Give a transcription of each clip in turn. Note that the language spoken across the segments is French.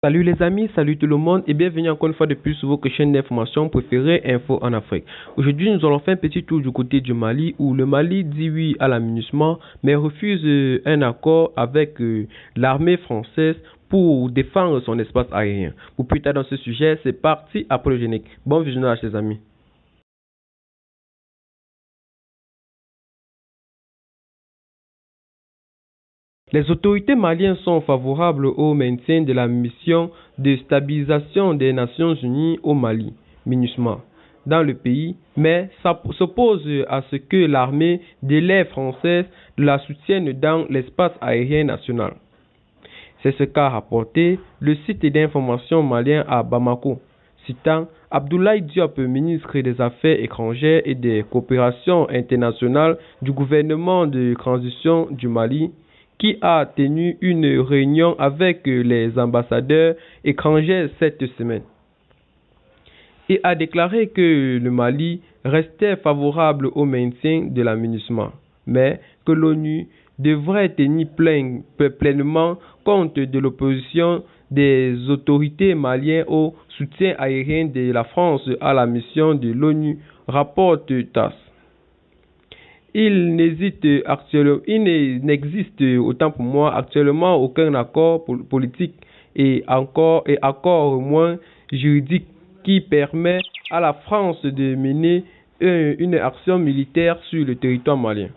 Salut les amis, salut tout le monde et bienvenue encore une fois de plus sur votre chaîne d'information préférée Info en Afrique. Aujourd'hui, nous allons faire un petit tour du côté du Mali où le Mali dit oui à la MINUSMA mais refuse un accord avec l'armée française pour défendre son espace aérien. Pour plus tard dans ce sujet, c'est parti après le générique. Bon visionnage les amis. Les autorités maliennes sont favorables au maintien de la mission de stabilisation des Nations Unies au Mali, MINUSMA, dans le pays, mais s'opposent à ce que l'armée de l'air française la soutienne dans l'espace aérien national. C'est ce qu'a rapporté le site d'information malien à Bamako, citant Abdoulaye Diop, ministre des Affaires étrangères et des coopérations internationales du gouvernement de transition du Mali, qui a tenu une réunion avec les ambassadeurs étrangers cette semaine et a déclaré que le Mali restait favorable au maintien de la MINUSMA, mais que l'ONU devrait tenir pleinement compte de l'opposition des autorités maliennes au soutien aérien de la France à la mission de l'ONU, rapporte TASS. Il n'existe autant pour moi actuellement aucun accord politique et accord moins juridique qui permet à la France de mener une action militaire sur le territoire malien,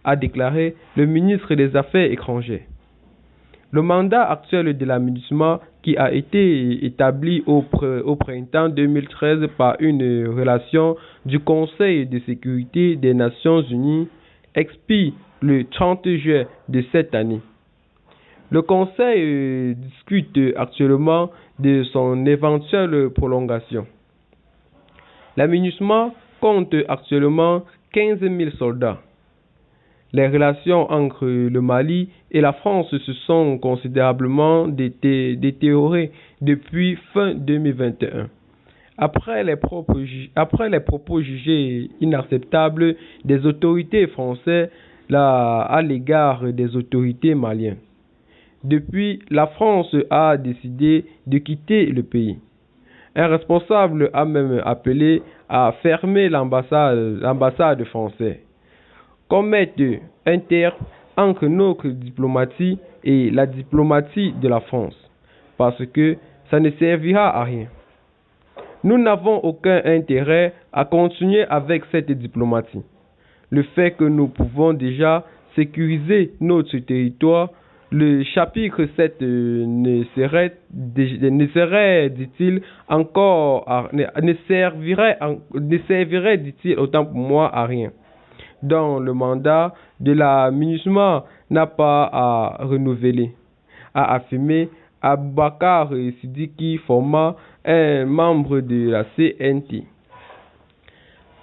a déclaré le ministre des Affaires étrangères. Le mandat actuel de la MINUSMA, qui a été établi au printemps 2013 par une relation du Conseil de sécurité des Nations Unies, expire le 30 juin de cette année. Le Conseil discute actuellement de son éventuelle prolongation. La MINUSMA compte actuellement 15 000 soldats. Les relations entre le Mali et la France se sont considérablement détériorées depuis fin 2021. Après les propos jugés inacceptables des autorités françaises à l'égard des autorités maliennes. Depuis, la France a décidé de quitter le pays. Un responsable a même appelé à fermer l'ambassade française. Qu'on mette un terme entre notre diplomatie et la diplomatie de la France, parce que ça ne servira à rien. Nous n'avons aucun intérêt à continuer avec cette diplomatie. Le fait que nous pouvons déjà sécuriser notre territoire, le chapitre 7 ne servirait, dit-il, autant pour moi à rien. Dont le mandat de la MINUSMA n'a pas à renouveler, a affirmé Aboubakar Sidiki, format un membre de la CNT.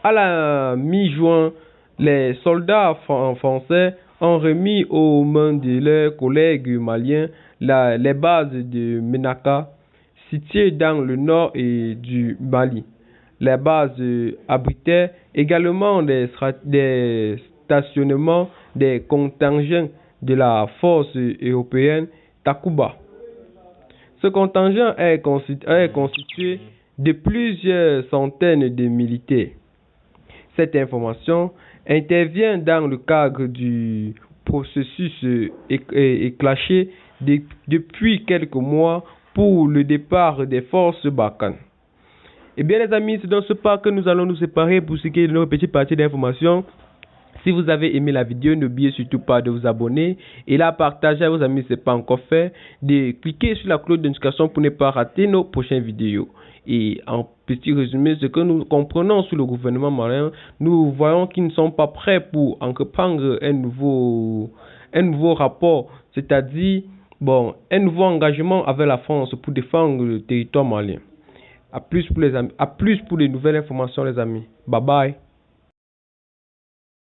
À la mi-juin, les soldats français ont remis aux mains de leurs collègues maliens les bases de Menaka, situées dans le nord du Mali. Les bases abritaient également des stationnements des contingents de la force européenne Takuba. Ce contingent est constitué de plusieurs centaines de militaires. Cette information intervient dans le cadre du processus éclaché depuis quelques mois pour le départ des forces Barkhane. Eh bien les amis, c'est dans ce pas que nous allons nous séparer pour ce qui est de notre petite partie d'information. Si vous avez aimé la vidéo, n'oubliez surtout pas de vous abonner et la partager à vos amis si ce n'est pas encore fait, de cliquer sur la cloche de notification pour ne pas rater nos prochaines vidéos. Et en petit résumé, ce que nous comprenons sur le gouvernement malien, nous voyons qu'ils ne sont pas prêts pour entreprendre un nouveau rapport, c'est-à-dire un nouveau engagement avec la France pour défendre le territoire malien. À plus pour les nouvelles informations les amis. Bye bye.